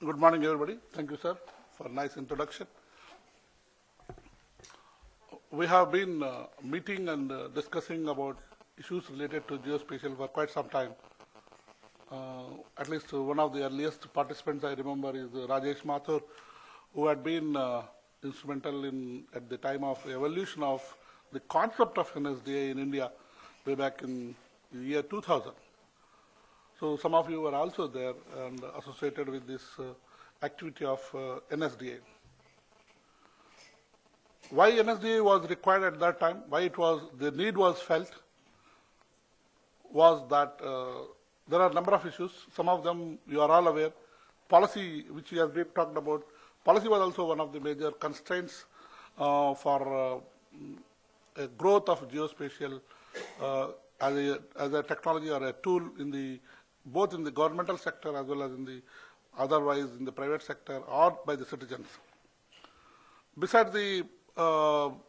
Good morning, everybody. Thank you, sir, for a nice introduction. We have been meeting and discussing about issues related to geospatial for quite some time. At least one of the earliest participants I remember is Rajesh Mathur, who had been instrumental at the time of evolution of the concept of NSDI in India way back in the year 2000. So some of you were also there and associated with this activity of NSDI. Why NSDI was required at that time, why the need was felt, was that there are a number of issues. Some of them you are all aware. Policy, which we have been talked about, policy was also one of the major constraints for a growth of geospatial as a technology or a tool both in the governmental sector as well as otherwise in the private sector or by the citizens. Besides the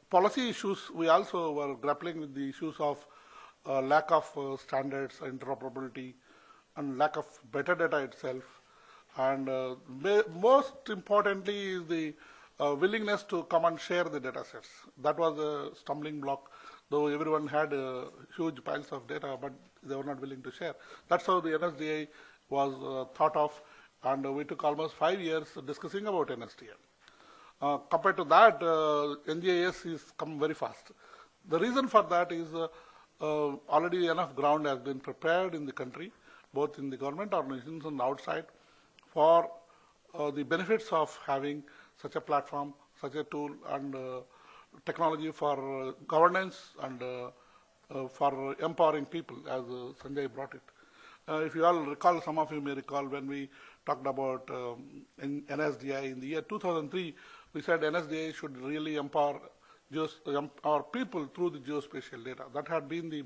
policy issues, we also were grappling with the issues of lack of standards, interoperability, and lack of metadata itself. And most importantly is the willingness to come and share the data sets. That was a stumbling block, though everyone had huge piles of data, but they were not willing to share. That's how the NSDI was thought of, and we took almost 5 years discussing about NSDI. Compared to that, NGIS is come very fast. The reason for that is already enough ground has been prepared in the country, both in the government organizations and outside, for the benefits of having such a platform, such a tool, and technology for governance and for empowering people, as Sanjay brought it. If you all recall, some of you may recall when we talked about NSDI in the year 2003, we said NSDI should really empower our people through the geospatial data. That had been the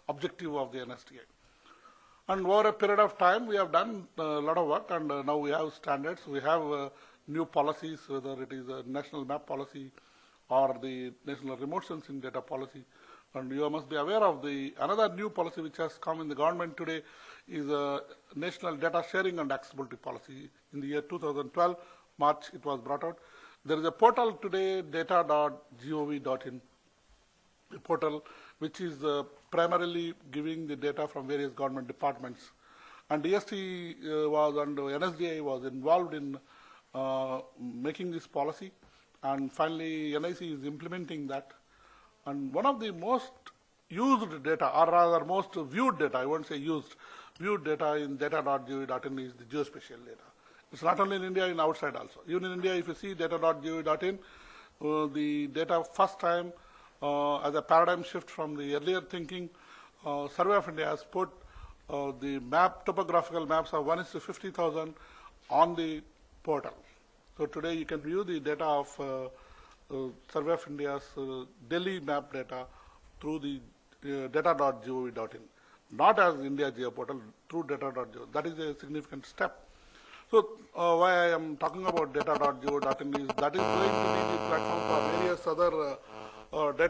objective of the NSDI. And over a period of time, we have done a lot of work, and now we have standards. We have new policies, whether it is a national map policy or the national remote sensing data policy. And you must be aware of another new policy which has come in the government today is a national data sharing and accessibility policy. In the year 2012, March, it was brought out. There is a portal today, data.gov.in, a portal which is primarily giving the data from various government departments. And DST and NSDI was involved in making this policy. And finally, NIC is implementing that. And one of the most used data, or rather most viewed data, I won't say used, viewed data in data.gov.in is the geospatial data. It's not only in India, in outside also. Even in India, if you see data.gov.in, the data first time as a paradigm shift from the earlier thinking, Survey of India has put the topographical maps of 1:50,000 on the portal. So today you can view the data of Survey of India's Delhi map data through the data.gov.in, not as India Geoportal, through data.gov. That is a significant step. So why I am talking about data.gov.in is that is going to be the platform for various other data